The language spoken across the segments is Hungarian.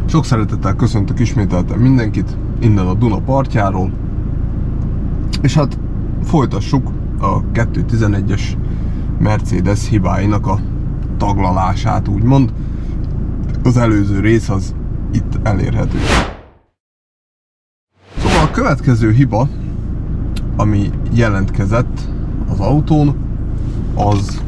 Sok szeretettel köszöntök ismételten mindenkit innen a Duna partjáról. És hát folytassuk a 2.11-es Mercedes hibáinak a taglalását, úgymond. Az előző rész az itt elérhető. Szóval a következő hiba, ami jelentkezett az autón, az...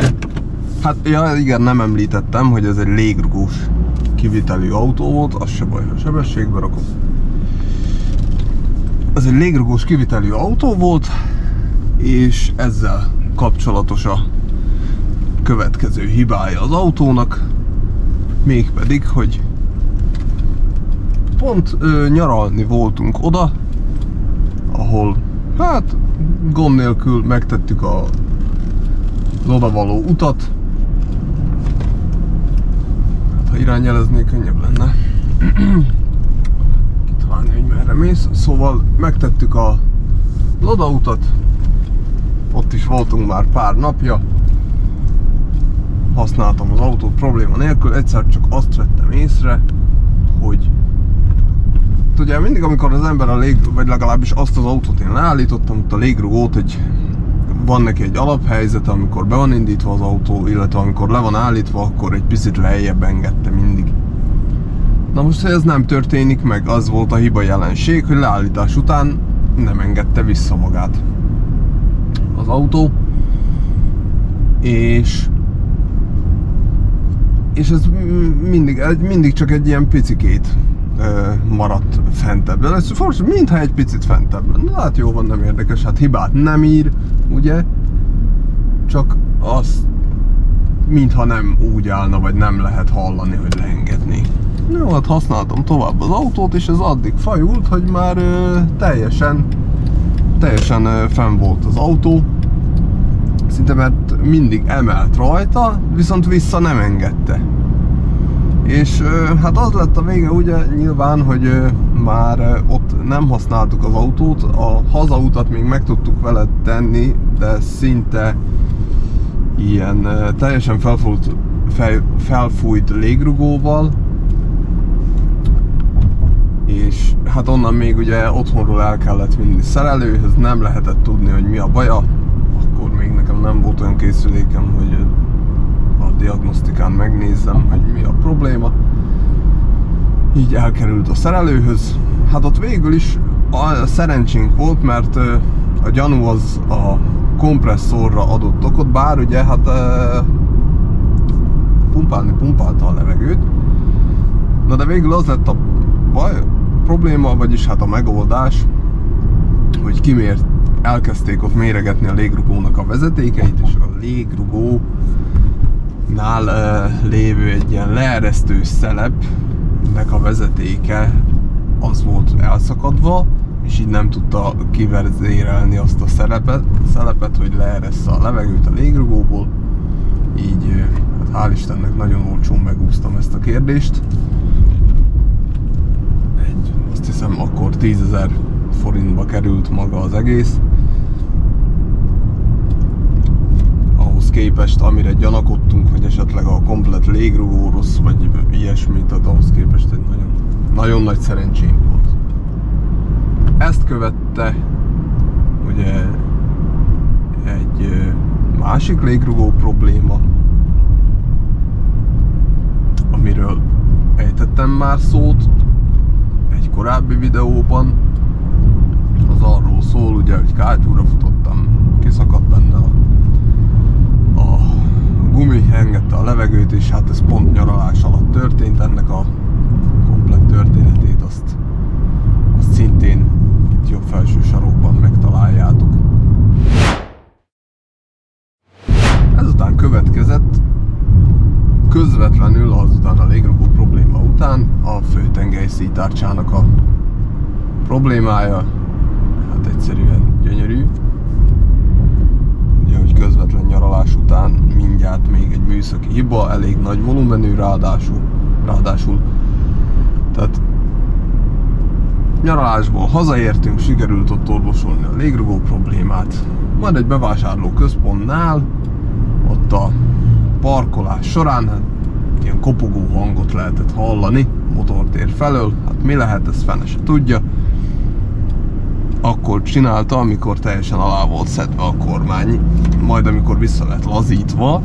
Hát ja, igen, nem említettem, hogy ez egy légrugós kivitelű autó volt, az se baj, ha sebességbe rakom. Ez egy légrugós kivitelű autó volt, és ezzel kapcsolatos a következő hibája az autónak, mégpedig, hogy pont nyaralni voltunk oda, ahol hát gond nélkül megtettük az odavaló utat. Hát, ha irányjelezni, könnyebb lenne kitalálni, hogy merre mész. Szóval megtettük az odautat, ott is voltunk már pár napja, használtam az autót probléma nélkül, egyszer csak azt vettem észre, hogy ugye mindig, amikor az ember vagy legalábbis azt az autót én leállítottam, ott a légrugót, hogy van neki egy alaphelyzet, amikor be van indítva az autó, illetve amikor le van állítva, akkor egy picit lejjebb engedte mindig. Na most, hogy ez nem történik meg, az volt a hiba jelenség, hogy leállítás után nem engedte vissza magát az autó, és ez mindig csak egy ilyen picikét maradt fentebb. Ez mintha egy picit fentebb lenne. Na hát jó van, nem érdekes, hát hibát nem ír, ugye? Csak azt mintha nem úgy állna, vagy nem lehet hallani, hogy leengedni. Jó, hát használtam tovább az autót, és ez addig fajult, hogy már teljesen fenn volt az autó. Szinte mert mindig emelt rajta, viszont vissza nem engedte. És hát az lett a vége ugye nyilván, hogy már ott nem használtuk az autót, a hazautat még meg tudtuk vele tenni, de szinte ilyen teljesen felfújt légrugóval, és hát onnan még ugye otthonról el kellett vinni szerelőhöz, nem lehetett tudni, hogy mi a baja, akkor még nekem nem volt olyan készülékem, hogy a diagnosztikán megnézzem, hogy mi a probléma. Így elkerült a szerelőhöz. Hát ott végül is a szerencsénk volt, mert a gyanú az a kompresszorra adott okot, bár ugye hát pumpálta a levegőt. Na de végül az lett a probléma, vagyis hát a megoldás, hogy elkezdték ott méregetni a légrugónak a vezetékeit, és a légrugó nál lévő egy ilyen leeresztő szelepnek a vezetéke az volt elszakadva, és így nem tudta kiverzérelni azt a szelepet, hogy leeressze a levegőt a légrugóból. Így hát hál' Istennek nagyon olcsón megúsztam ezt a kérdést. Azt hiszem akkor 10 000 forintba került maga az egész. Ahhoz képest, amire gyanakodtunk, hogy esetleg a komplet légrugó rossz, vagy ilyesmit, tehát ahhoz képest egy nagyon nagy szerencsém volt. Ezt követte ugye egy másik légrugó probléma, amiről ejtettem már szót egy korábbi videóban. Az arról szól ugye, hogy kátyúra futottam, kiszakadt benne a gumi, engedte a levegőt, és hát ez pont nyaralás alatt történt. Ennek a komplett történetét azt szintén itt jobb felső sarokban megtaláljátok. Ezután következett közvetlenül azután a légrugó probléma után a főtengely szítárcsának a problémája. Hát egyszerűen gyönyörű. Ugye, hogy közvetlen nyaralás után mindjárt még egy műszaki hiba, elég nagy volumenű ráadásul. Tehát nyaralásból hazaértünk, sikerült ott orvosolni a légrugó problémát. Majd egy bevásárló központnál, ott a parkolás során ilyen kopogó hangot lehetett hallani motortér felől. Hát mi lehet, ezt fene se tudja. Akkor csinálta, amikor teljesen alá volt szedve a kormány, majd amikor vissza lett lazítva,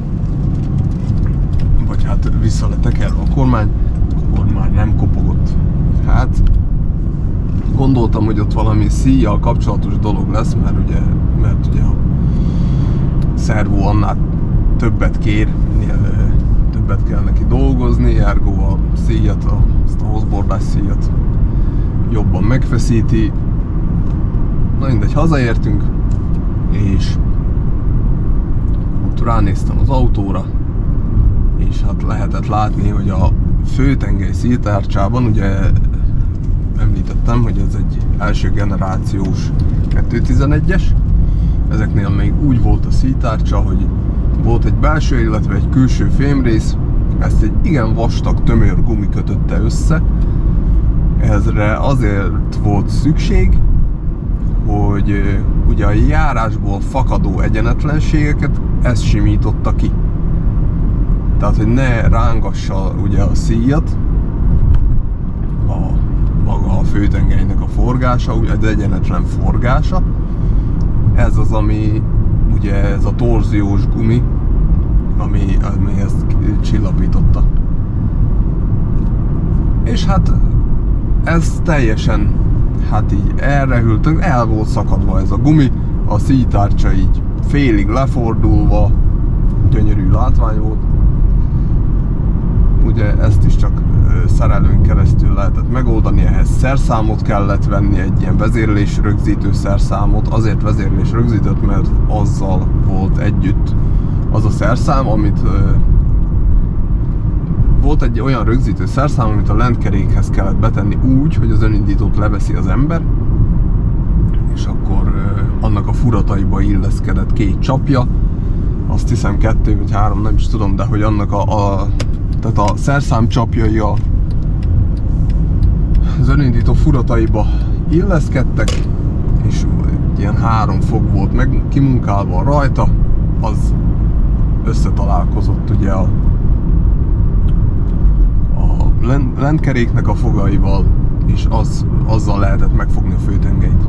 vagy hát vissza lett tekerve a kormány, akkor már nem kopogott. Hát gondoltam, hogy ott valami szíjjal kapcsolatos dolog lesz, mert ugye a szervó annál többet kér, többet kell neki dolgozni, ergo a szíjat, azt a hosszbordás szíjat jobban megfeszíti. Na mindegy, hazaértünk, és ott ránéztem az autóra, és hát lehetett látni, hogy a főtengely szítárcsában, ugye említettem, hogy ez egy első generációs 211-es, ezeknél még úgy volt a szítárcsa, hogy volt egy belső, illetve egy külső fémrész, ezt egy igen vastag tömör gumi kötötte össze. Ezre azért volt szükség, hogy ugye a járásból fakadó egyenetlenségeket ez simította ki. Tehát, hogy ne rángassa ugye a szíjat, maga a főtengelynek a forgása, ugye az egyenetlen forgása. Ez az, ami ugye ez a torziós gumi, ami ezt csillapította. És hát ez teljesen, hát így elrehült, el volt szakadva ez a gumi, a szítárcsa így félig lefordulva, gyönyörű látvány volt. Ugye ezt is csak szerelőn keresztül lehetett megoldani, ehhez szerszámot kellett venni, egy ilyen vezérlés rögzítő szerszámot, azért vezérlés rögzített, mert azzal volt együtt az a szerszám, amit volt egy olyan rögzítő szerszám, amit a lentkerékhez kellett betenni úgy, hogy az önindítót leveszi az ember, és akkor annak a furataiba illeszkedett két csapja, azt hiszem 2 vagy 3, nem is tudom, de hogy annak tehát a szerszám csapjai az önindító furataiba illeszkedtek, és ilyen 3 fok volt meg kimunkálva rajta, az összetalálkozott ugye a lentkeréknek a fogaival, és azzal lehetett megfogni a főtengelyt.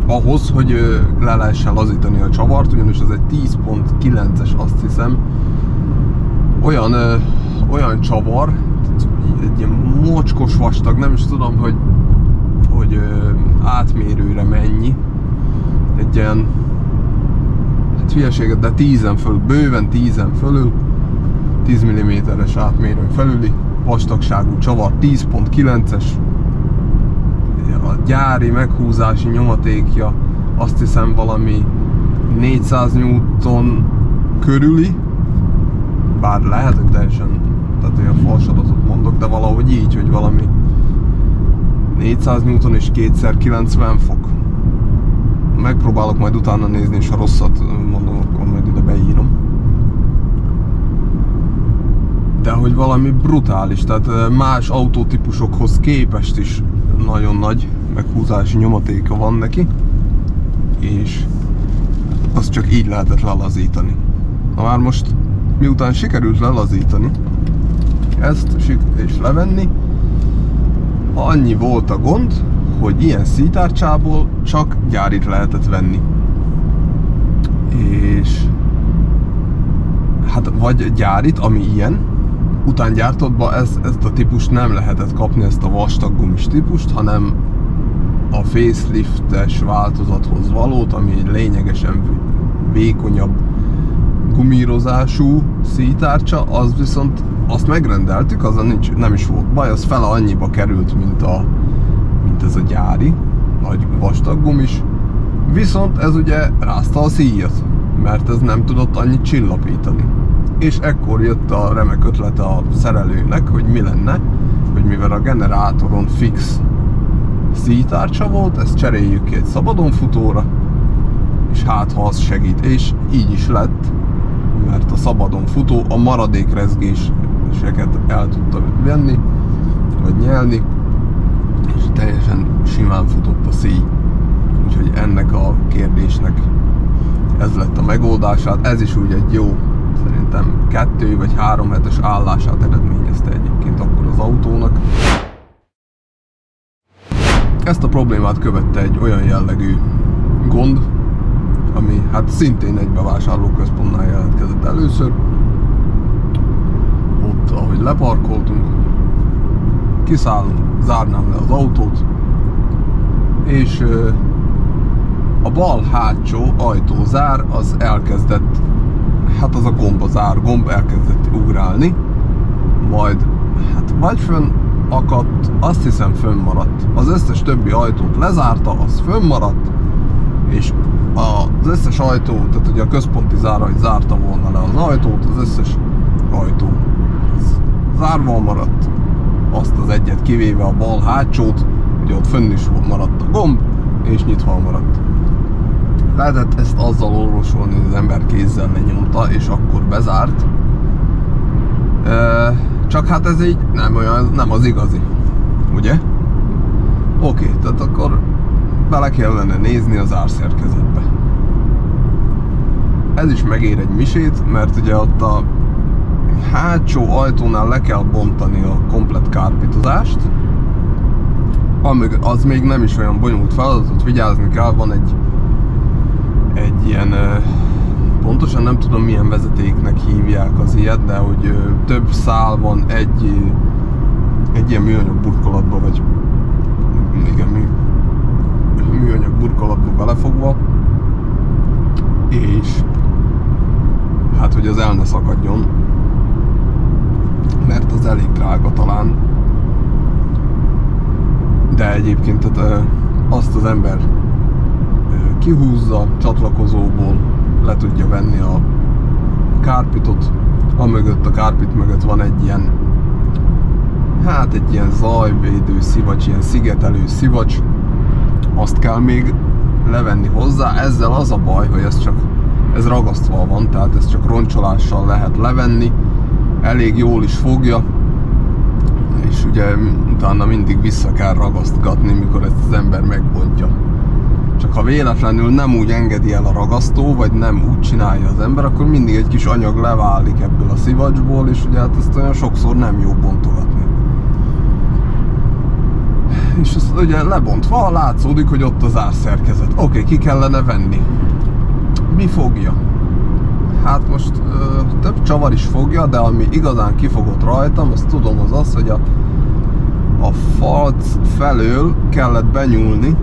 Ahhoz, hogy le lehessen lazítani a csavart, ugyanis az egy 10.9-es, azt hiszem, olyan csavar, egy ilyen mocskos vastag, nem is tudom, hogy átmérőre mennyi, egy ilyen, hát hülyeséget, de 10-en fölül, bőven 10-en fölül, 10 mm-es átmérőn felüli vastagságú csavar, 10.9-es, a gyári meghúzási nyomatékja azt hiszem valami 400 Newton körüli, bár lehet, hogy teljesen, tehát olyan falsadatot mondok, de valahogy így, hogy valami 400 Newton és 2x90 fok. Megpróbálok majd utána nézni, és ha rosszat mondom, akkor majd ide beírom. De hogy valami brutális, tehát más autótípusokhoz képest is nagyon nagy meghúzási nyomatéka van neki, és azt csak így lehetett lelazítani. Na már most, miután sikerült lelazítani ezt és levenni, annyi volt a gond, hogy ilyen szítárcsából csak gyárit lehetett venni. És hát vagy gyárit, ami ilyen, utángyártottba ezt a típust nem lehetett kapni, ezt a vastag gumis típust, hanem a faceliftes változathoz valót, ami egy lényegesen vékonyabb gumírozású szítárcsa, az viszont azt megrendeltük, azzal nem is volt baj, az fele annyiba került, mint ez a gyári, nagy vastag gumis. Viszont ez ugye rázta a szíjat, mert ez nem tudott annyit csillapítani. És ekkor jött a remek ötlete a szerelőnek, hogy mi lenne, hogy mivel a generátoron fix szítárcsa volt, ezt cseréljük ki egy szabadon futóra, és hát ha az segít, és így is lett, mert a szabadon futó a maradék rezgéseket el tudta venni, vagy nyelni, és teljesen simán futott a szíj. Úgyhogy ennek a kérdésnek ez lett a megoldását. Ez is úgy egy jó Szerintem 2 vagy 3 hetes állását eredményezte egyébként akkor az autónak. Ezt a problémát követte egy olyan jellegű gond, ami hát szintén egy bevásárlóközpontnál jelentkezett először. Ott, ahogy leparkoltunk, kiszállunk, zárnám le az autót, és a bal hátsó ajtózár az elkezdett, hát az a gomb elkezdett ugrálni, majd hát vagy fönn akadt, azt hiszem fönnmaradt. Az összes többi ajtót lezárta, az fönnmaradt, és az összes ajtó, tehát ugye a központi zár, hogy zárta volna le az ajtót, az összes ajtó az zárva maradt, azt az egyet kivéve a bal hátsót, ugye ott fönn is maradt a gomb, és nyitva maradt. Lehetett ezt azzal orvosolni, hogy az ember kézzel lenyomta, és akkor bezárt. Csak hát ez így nem az igazi, ugye? Oké, tehát akkor bele kellene nézni az árszerkezetbe. Ez is megér egy misét, mert ugye ott a hátsó ajtónál le kell bontani a komplett kárpitozást. Az még nem is olyan bonyolult feladatot, vigyázni kell, van egy ilyen, pontosan nem tudom milyen vezetéknek hívják az ilyet, de hogy több szál van egy ilyen műanyag burkolatba, vagy igen, műanyag burkolatba belefogva, és hát hogy az el ne szakadjon, mert az elég drága talán, de egyébként tehát, azt az ember kihúzza csatlakozóból, le tudja venni a kárpitot, amögött, a kárpit mögött van egy ilyen, hát egy ilyen zajvédő szivacs, ilyen szigetelő szivacs, azt kell még levenni hozzá. Ezzel az a baj, hogy ez ragasztva van, tehát ezt csak roncsolással lehet levenni, elég jól is fogja, és ugye utána mindig vissza kell ragasztgatni, mikor ezt az ember megbontja. Csak ha véletlenül nem úgy engedi el a ragasztó, vagy nem úgy csinálja az ember, akkor mindig egy kis anyag leválik ebből a szivacsból, és ugye hát ezt olyan sokszor nem jó bontogatni. És ezt ugye lebontva látszódik, hogy ott az árszerkezet. Oké, ki kellene venni. Mi fogja? Hát most több csavar is fogja, de ami igazán kifogott rajtam, azt tudom, az, hogy a falc felől kellett benyúlni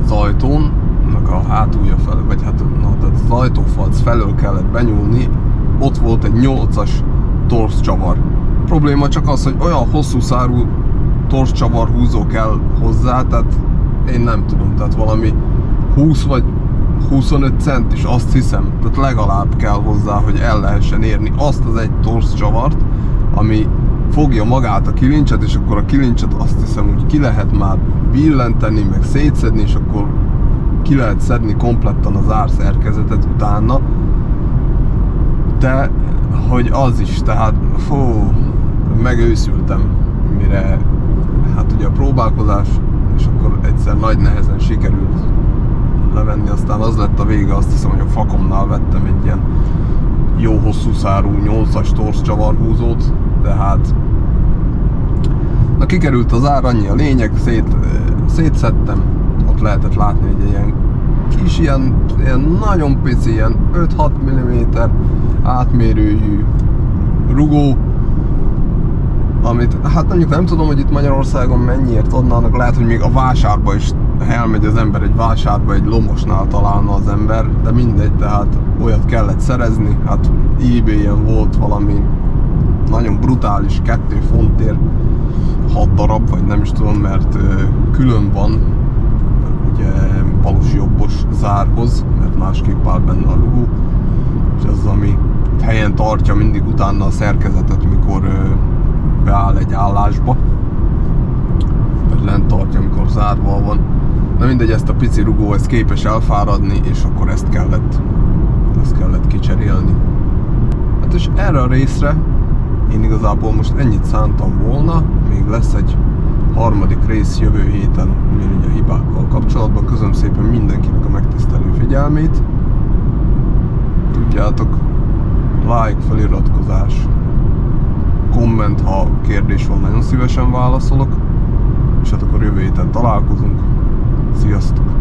az ajtónak a hátulja felől, vagy hát tehát az ajtófalc felől kellett benyúlni, ott volt egy 8-as torszcsavar. A probléma csak az, hogy olyan hosszú szárú torszcsavar húzó kell hozzá, tehát én nem tudom, tehát valami 20 vagy 25 cent is, azt hiszem, tehát legalább kell hozzá, hogy el lehessen érni azt az egy torszcsavart, ami fogja magát a kilincset, és akkor a kilincset azt hiszem, hogy ki lehet már billenteni, meg szétszedni, és akkor ki lehet szedni kompletten az árszerkezetet utána. De hogy az is, tehát megőszültem, mire hát ugye a próbálkozás, és akkor egyszer nagy nehezen sikerült levenni, aztán az lett a vége, azt hiszem, hogy a Fakomnál vettem egy ilyen jó hosszú szárú 8-as torszcsavarhúzót, de hát na kikerült az ár, annyi a lényeg, szétszedtem, ott lehetett látni egy ilyen kis, ilyen nagyon pici, ilyen 5-6 mm átmérőjű rugó, amit hát mondjuk nem tudom, hogy itt Magyarországon mennyiért adnának, lehet, hogy még a vásárba is elmegy az ember, egy vásárba, egy lomosnál találna az ember, de mindegy, tehát olyat kellett szerezni, hát eBay-en volt valami nagyon brutális 2 fontért 6 darab, vagy nem is tudom, mert külön van ugye balos-jobbos zárhoz, mert másképp áll benne a rugó, és az, ami helyen tartja mindig utána a szerkezetet, mikor beáll egy állásba, vagy lent tartja, amikor zárva van. Na mindegy, ezt a pici rugó, ez képes elfáradni, és akkor ezt kellett kicserélni. Hát és erre a részre én igazából most ennyit szántam volna, még lesz egy harmadik rész jövő héten, ugyanígy a hibákkal kapcsolatban. Köszönöm szépen mindenkinek a megtisztelő figyelmét, tudjátok, like, feliratkozás, komment, ha kérdés van, nagyon szívesen válaszolok, és hát akkor jövő héten találkozunk. Sziasztok!